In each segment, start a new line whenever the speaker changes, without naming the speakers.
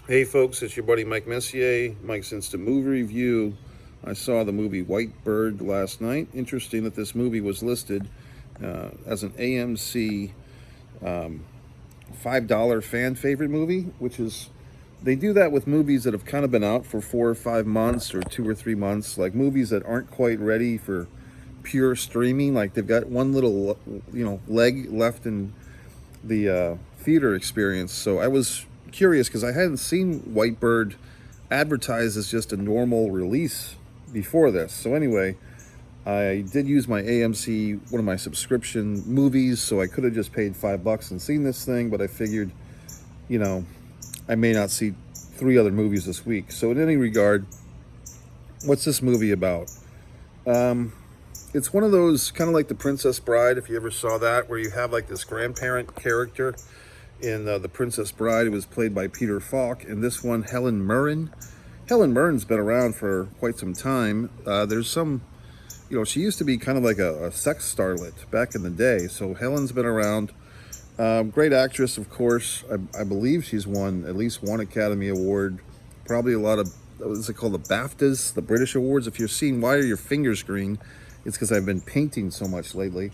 Hey folks, it's your buddy Mike Messier, Mike's Instant Movie Review. I saw the movie White Bird last night. Interesting that this movie was listed as an AMC $5 fan favorite movie, which is, they do that with movies that have kind of been out for 4 or 5 months or 2 or 3 months, like movies that aren't quite ready for pure streaming. Like they've got one little, leg left in the theater experience. So I was curious because I hadn't seen Whitebird advertised as just a normal release before this. So anyway, I did use my AMC, one of my subscription movies, so I could have just paid $5 and seen this thing, but I figured, you know, I may not see three other movies this week. So in any regard, what's this movie about? It's one of those kind of like The Princess Bride, if you ever saw that, where you have like this grandparent character in The Princess Bride. It was played by Peter Falk. And this one, Helen Mirren. Helen Mirren's been around for quite some time. There's some, she used to be kind of like a sex starlet back in the day. So Helen's been around. Great actress, of course. I believe she's won at least one Academy Award. Probably a lot of, what's it called, the BAFTAs, the British Awards. If you're seeing why are your fingers green, it's because I've been painting so much lately.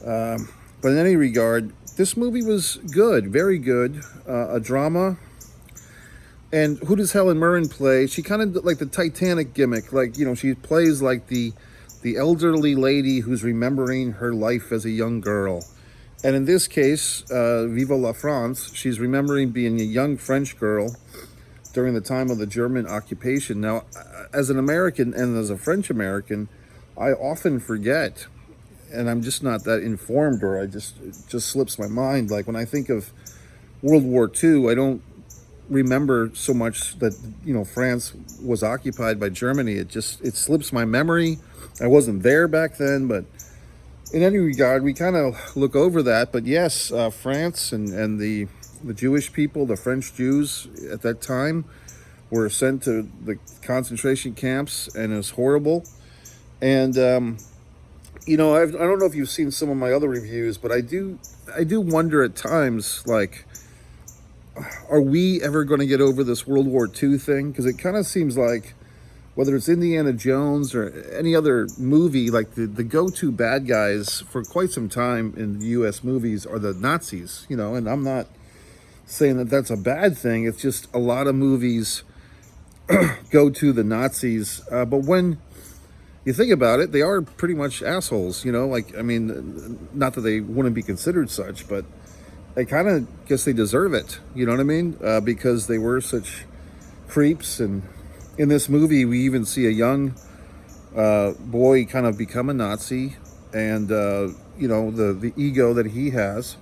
But in any regard, this movie was good, very good. A drama. And who does Helen Mirren play? She kind of like the Titanic gimmick. Like, she plays like the elderly lady who's remembering her life as a young girl. And in this case, Viva la France, she's remembering being a young French girl during the time of the German occupation. Now, as an American and as a French American, I often forget, and I'm just not that informed, or it just slips my mind. Like when I think of World War II, I don't remember so much that France was occupied by Germany. It slips my memory. I wasn't there back then, but in any regard, we kind of look over that. But yes, France and the Jewish people, the French Jews at that time, were sent to the concentration camps, and it was horrible. And I don't know if you've seen some of my other reviews, but I do wonder at times, like, are we ever going to get over this World War II thing? Because it kind of seems like, whether it's Indiana Jones or any other movie, like the go-to bad guys for quite some time in U.S. movies are the Nazis, and I'm not saying that that's a bad thing. It's just a lot of movies go to the Nazis. But when you think about it, they are pretty much assholes, like, I mean, not that they wouldn't be considered such, but I kind of guess they deserve it, you know what I mean? Because they were such creeps. And in this movie, we even see a young boy kind of become a Nazi, and, the ego that he has.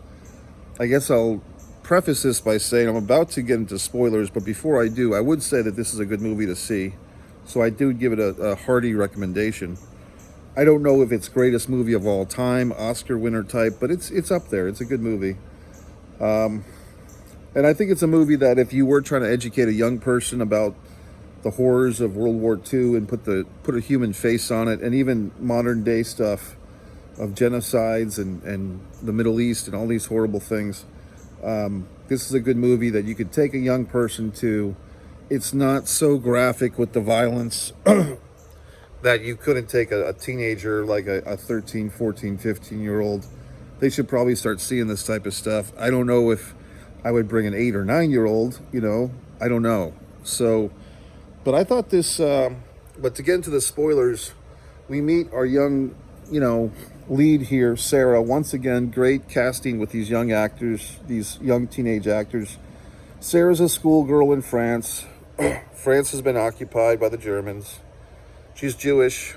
I guess I'll preface this by saying I'm about to get into spoilers, but before I do, I would say that this is a good movie to see. So I do give it a hearty recommendation. I don't know if it's greatest movie of all time, Oscar winner type, but it's up there. It's a good movie. And I think it's a movie that if you were trying to educate a young person about the horrors of World War II and put a human face on it, and even modern day stuff of genocides and the Middle East and all these horrible things, this is a good movie that you could take a young person to. It's not so graphic with the violence that you couldn't take a teenager, like a 13, 14, 15-year-old. They should probably start seeing this type of stuff. I don't know if I would bring an 8 or 9-year-old, I don't know. So, but I thought this, but to get into the spoilers, we meet our young, lead here, Sarah. Once again, great casting with these young actors, these young teenage actors. Sarah's a schoolgirl in France. France has been occupied by the Germans. She's Jewish,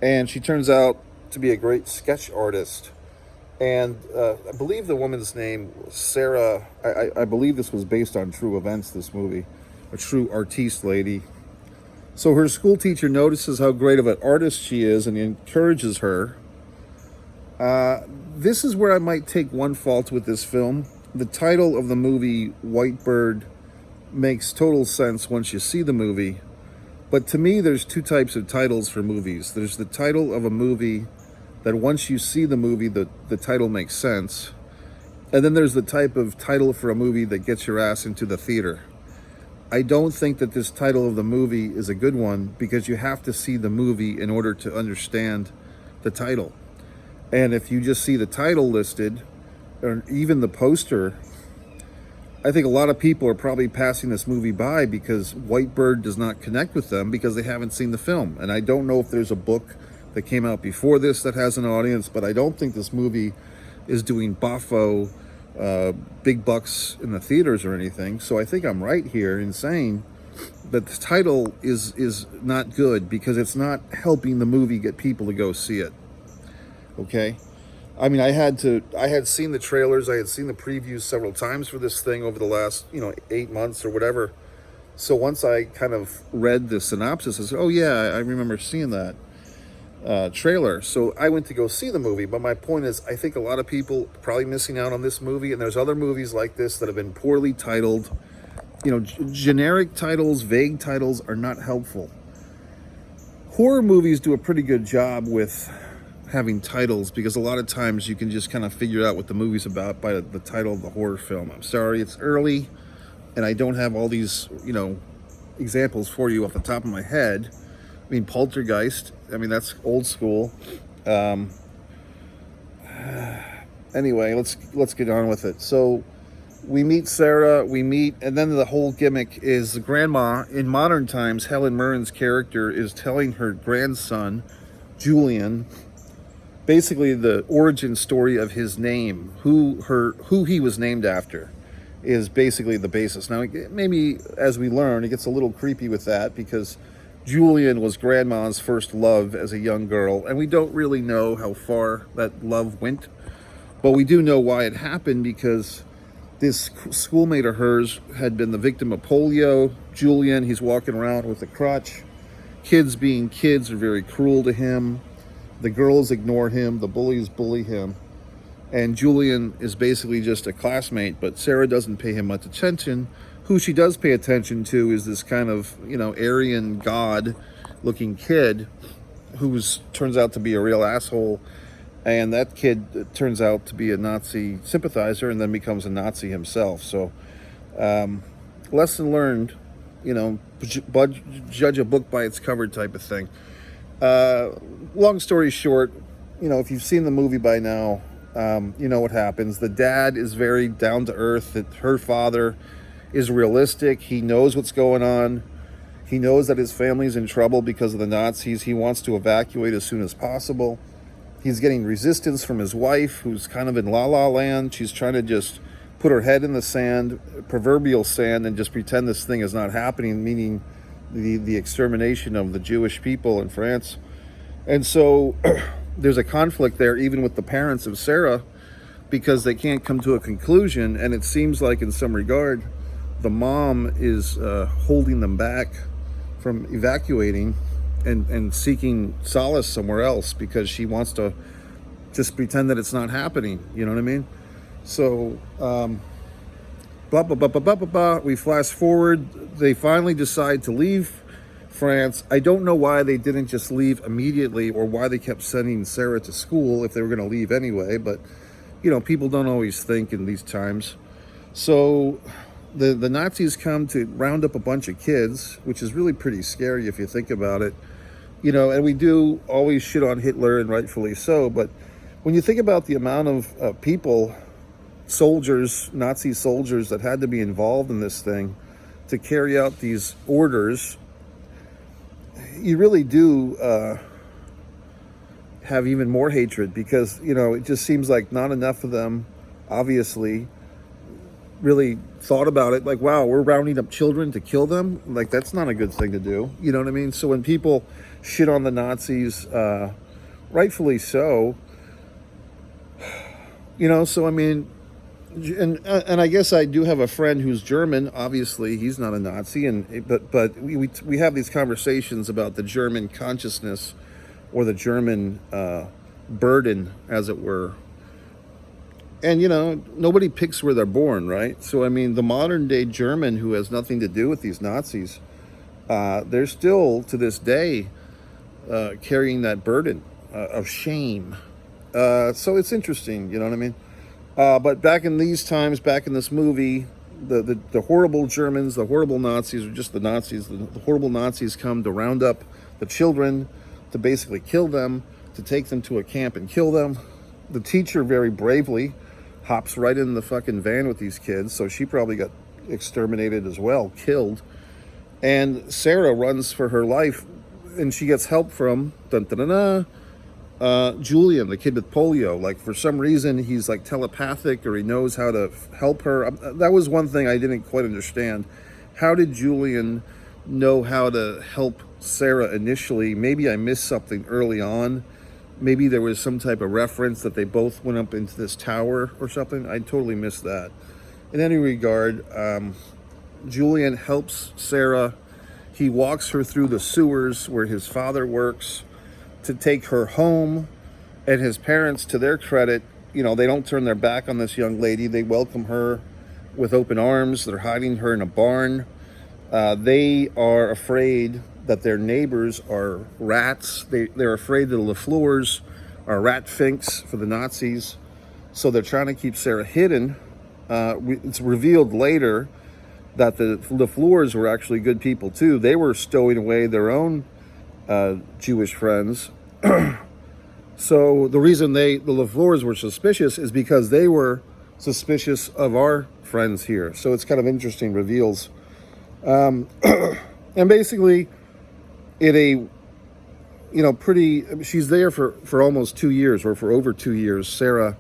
and she turns out to be a great sketch artist. And I believe the woman's name was Sarah. I believe this was based on true events, this movie. A true artiste lady. So her school teacher notices how great of an artist she is and encourages her. This is where I might take one fault with this film. The title of the movie, White Bird, makes total sense once you see the movie. But to me, there's two types of titles for movies. There's the title of a movie that once you see the movie, the title makes sense. And then there's the type of title for a movie that gets your ass into the theater. I don't think that this title of the movie is a good one because you have to see the movie in order to understand the title. And if you just see the title listed, or even the poster, I think a lot of people are probably passing this movie by because White Bird does not connect with them because they haven't seen the film. And I don't know if there's a book that came out before this that has an audience, but I don't think this movie is doing boffo big bucks in the theaters or anything. So I think I'm right here in saying that the title is not good because it's not helping the movie get people to go see it. Okay? I mean, I had seen the trailers, I had seen the previews several times for this thing over the last, 8 months or whatever. So once I kind of read the synopsis, I said, oh yeah, I remember seeing that trailer. So I went to go see the movie. But my point is, I think a lot of people are probably missing out on this movie. And there's other movies like this that have been poorly titled. Generic titles, vague titles are not helpful. Horror movies do a pretty good job with having titles because a lot of times you can just kind of figure out what the movie's about by the title of the horror film. I'm sorry, it's early and I don't have all these, examples for you off the top of my head. I mean, Poltergeist, that's old school. Anyway, let's get on with it. So we meet Sarah, and then the whole gimmick is the grandma. In modern times, Helen Mirren's character is telling her grandson, Julian, basically the origin story of his name, who he was named after, is basically the basis. Now, maybe as we learn, it gets a little creepy with that because Julian was grandma's first love as a young girl, and we don't really know how far that love went, but we do know why it happened because this schoolmate of hers had been the victim of polio. Julian, he's walking around with a crutch. Kids being kids are very cruel to him. The girls ignore him, the bullies bully him, and Julian is basically just a classmate, but Sarah doesn't pay him much attention. Who she does pay attention to is this kind of, Aryan god-looking kid who turns out to be a real asshole, and that kid turns out to be a Nazi sympathizer and then becomes a Nazi himself. So, lesson learned, judge a book by its cover type of thing. Long story short, if you've seen the movie by now, you know what happens. The dad is very down to earth. Her father is realistic. He knows what's going on. He knows that his family's in trouble because of the Nazis. He wants to evacuate as soon as possible. He's getting resistance from his wife, who's kind of in la-la land. She's trying to just put her head in the sand, proverbial sand, and just pretend this thing is not happening, meaning the extermination of the Jewish people in France. And so there's a conflict there, even with the parents of Sarah, because they can't come to a conclusion. And it seems like in some regard, the mom is holding them back from evacuating and seeking solace somewhere else because she wants to just pretend that it's not happening. You know what I mean? So, blah, blah, blah, blah, blah, blah, blah. We flash forward. They finally decide to leave France. I don't know why they didn't just leave immediately or why they kept sending Sarah to school if they were going to leave anyway. But, people don't always think in these times. So the Nazis come to round up a bunch of kids, which is really pretty scary if you think about it. And we do always shit on Hitler, and rightfully so. But when you think about the amount of people, soldiers, Nazi soldiers that had to be involved in this thing to carry out these orders, you really do have even more hatred because, it just seems like not enough of them, obviously, really thought about it. Like, wow, we're rounding up children to kill them? Like, that's not a good thing to do. You know what I mean? So when people shit on the Nazis, rightfully so, so I mean, and I guess I do have a friend who's German. Obviously, he's not a Nazi, but we have these conversations about the German consciousness or the German burden, as it were. And nobody picks where they're born, right? So I mean, the modern day German who has nothing to do with these Nazis, they're still to this day carrying that burden of shame. So it's interesting, you know what I mean? But back in these times, back in this movie, the horrible Germans, the horrible Nazis, or just the Nazis, the horrible Nazis come to round up the children, to basically kill them, to take them to a camp and kill them. The teacher very bravely hops right in the fucking van with these kids, so she probably got exterminated as well, killed. And Sarah runs for her life, and she gets help from Julian, the kid with polio. Like, for some reason, he's like telepathic, or he knows how to help her. That was one thing I didn't quite understand. How did Julian know how to help Sarah initially? Maybe I missed something early on. Maybe there was some type of reference that they both went up into this tower or something. I totally missed that. In any regard, Julian helps Sarah. He walks her through the sewers where his father works to take her home. And his parents, to their credit, you know, they don't turn their back on this young lady. They welcome her with open arms. They're hiding her in a barn. They are afraid that their neighbors are rats. They're afraid that the LaFleurs are rat finks for the Nazis. So they're trying to keep Sarah hidden. It's revealed later that the LaFleurs were actually good people too. They were stowing away their own Jewish friends. So the reason the LaFleurs were suspicious is because they were suspicious of our friends here. So it's kind of interesting reveals. And basically, she's there for almost 2 years, or for over 2 years, Sarah.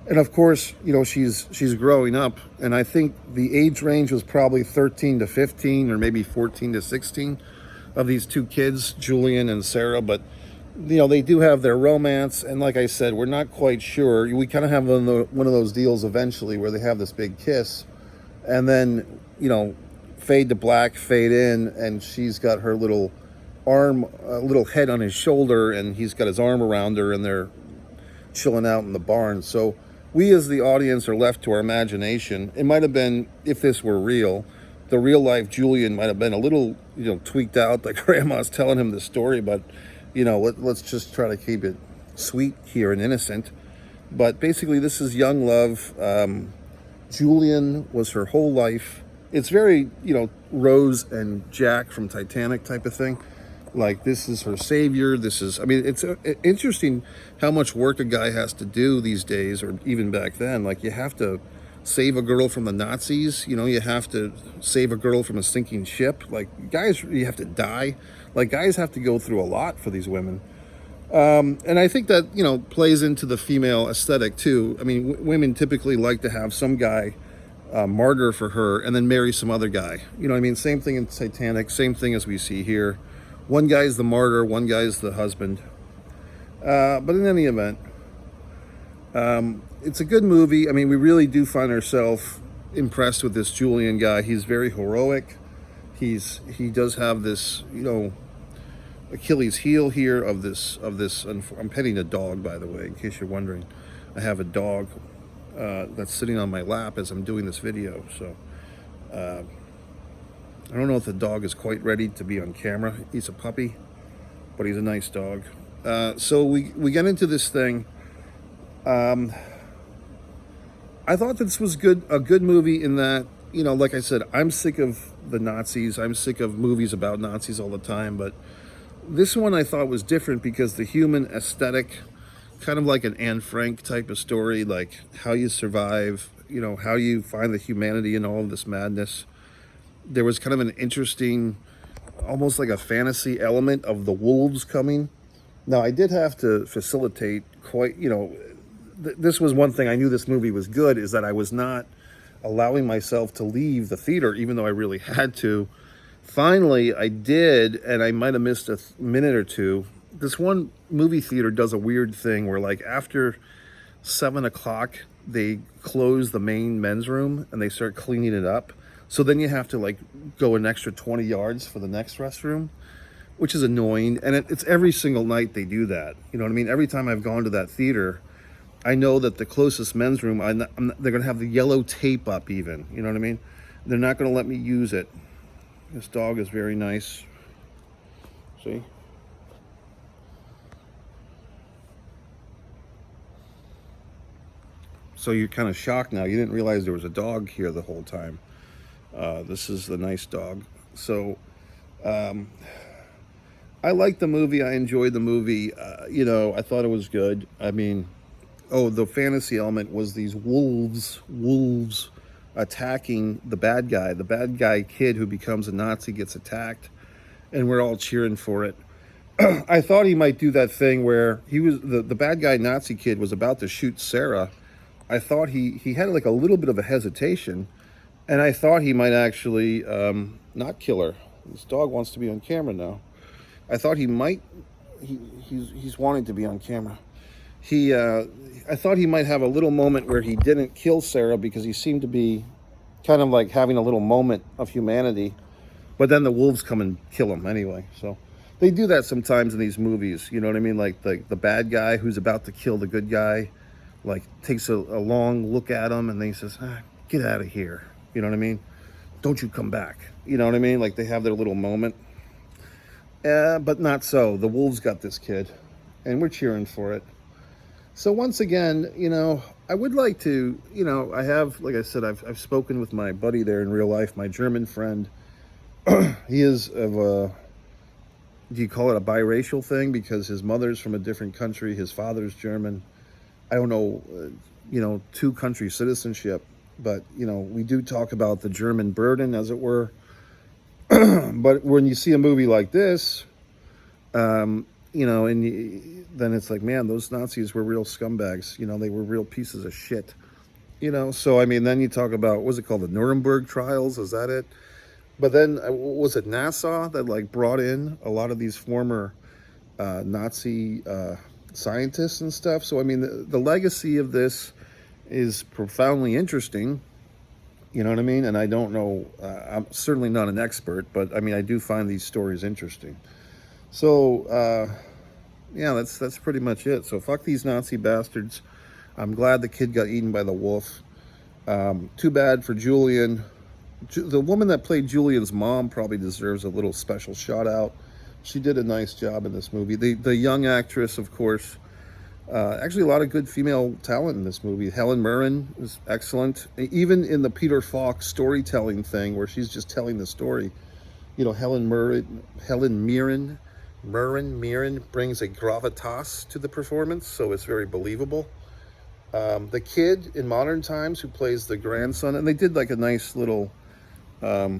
And of course, you know, she's growing up, and I think the age range was probably 13 to 15, or maybe 14 to 16 of these two kids, Julian and Sarah. But, you know, they do have their romance, and like I said, we're not quite sure. We kind of have one of those deals eventually where they have this big kiss, and then, you know, fade to black, fade in, and she's got her little arm, little head on his shoulder, and he's got his arm around her, and they're chilling out in the barn. So we as the audience are left to our imagination. It might have been, if this were real, the real life Julian might have been a little, you know, tweaked out, like grandma's telling him the story, but, you know, let's just try to keep it sweet here and innocent. But basically, this is young love. Julian was her whole life. It's very, you know, Rose and Jack from Titanic type of thing. Like, this is her savior. This is, I mean, it's interesting how much work a guy has to do these days, or even back then. Like, you have to save a girl from the Nazis. You know, you have to save a girl from a sinking ship. Like, guys, you have to die. Like, guys have to go through a lot for these women. And I think that, you know, plays into the female aesthetic too. I mean, women typically like to have some guy martyr for her and then marry some other guy. You know what I mean? Same thing in Titanic, same thing as we see here. One guy's the martyr, one guy's the husband. But in any event, it's a good movie. I mean, we really do find ourselves impressed with this Julian guy. He's very heroic. He does have this, you know, Achilles heel here of this. I'm petting a dog, by the way, in case you're wondering. I have a dog that's sitting on my lap as I'm doing this video. So I don't know if the dog is quite ready to be on camera. He's a puppy, but he's a nice dog. So we get into this thing. I thought this was a good movie in that, you know, like I said, I'm sick of the Nazis. I'm sick of movies about Nazis all the time. But this one I thought was different because the human aesthetic, kind of like an Anne Frank type of story, like how you survive, you know, how you find the humanity in all of this madness. There was kind of an interesting, almost like a fantasy element of the wolves coming. Now, I did have to facilitate quite, you know, this was one thing I knew this movie was good, is that I was not allowing myself to leave the theater, even though I really had to. Finally, I did, and I might have missed a minute or two. This one movie theater does a weird thing where, like, after 7 o'clock, they close the main men's room and they start cleaning it up. So then you have to, like, go an extra 20 yards for the next restroom, which is annoying. And it's every single night they do that. You know what I mean? Every time I've gone to that theater, I know that the closest men's room, they're going to have the yellow tape up even. You know what I mean? They're not going to let me use it. This dog is very nice. See? So you're kind of shocked now. You didn't realize there was a dog here the whole time. This is the nice dog. So I liked the movie. I enjoyed the movie. I thought it was good. I mean, the fantasy element was these wolves attacking the bad guy. The bad guy kid who becomes a Nazi gets attacked, and we're all cheering for it. I thought he might do that thing where he was the bad guy Nazi kid was about to shoot Sarah. I thought he had like a little bit of a hesitation, and I thought he might actually not kill her. This dog wants to be on camera now. I thought he might. He's wanting to be on camera. I thought he might have a little moment where he didn't kill Sarah because he seemed to be kind of like having a little moment of humanity, but then the wolves come and kill him anyway. So they do that sometimes in these movies. You know what I mean? Like the bad guy who's about to kill the good guy, like takes a long look at him and then he says, "Get out of here." You know what I mean? Don't you come back. You know what I mean? Like they have their little moment. But not so. The wolves got this kid, and we're cheering for it. So once again, I would like to, I have, like I said, I've spoken with my buddy there in real life, my German friend. He is of a, do you call it a biracial thing? Because his mother's from a different country, his father's German. I don't know, two country citizenship, but, we do talk about the German burden, as it were. But when you see a movie like this, then it's like, man, those Nazis were real scumbags. They were real pieces of shit. So, I mean, then you talk about, what was it called? The Nuremberg trials? Is that it? But then, was it NASA that, like, brought in a lot of these former Nazi scientists and stuff? So, I mean, the legacy of this is profoundly interesting. You know what I mean? And I don't know, I'm certainly not an expert, but I mean, I do find these stories interesting. So, that's pretty much it. So fuck these Nazi bastards. I'm glad the kid got eaten by the wolf. Too bad for Julian. The woman that played Julian's mom probably deserves a little special shout out. She did a nice job in this movie. The young actress, of course, actually a lot of good female talent in this movie. Helen Mirren is excellent. Even in the Peter Falk storytelling thing where she's just telling the story, Helen Mirren brings a gravitas to the performance, so it's very believable. The kid in Modern Times who plays the grandson, and they did like a nice little, hey,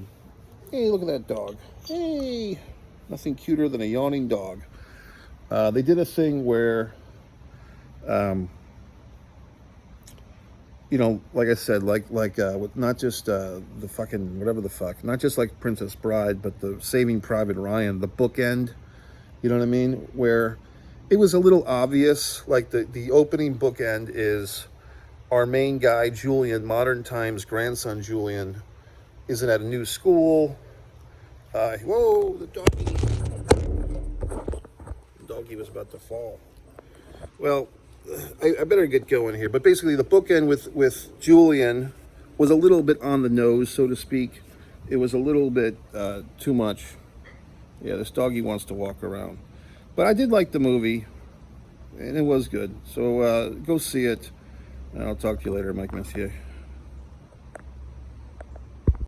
look at that dog. Hey, nothing cuter than a yawning dog. They did a thing where, like I said, with not just the fucking whatever the fuck, not just like Princess Bride, but the Saving Private Ryan, the bookend, you know what I mean? Where it was a little obvious, like the opening bookend is our main guy, Julian, Modern Times grandson Julian, isn't at a new school. Whoa, the doggy. The doggy was about to fall. Well, I better get going here. But basically, the bookend with Julian was a little bit on the nose, so to speak. It was a little bit too much. Yeah, this doggy wants to walk around. But I did like the movie, and it was good. So go see it, and I'll talk to you later, Mike Messier.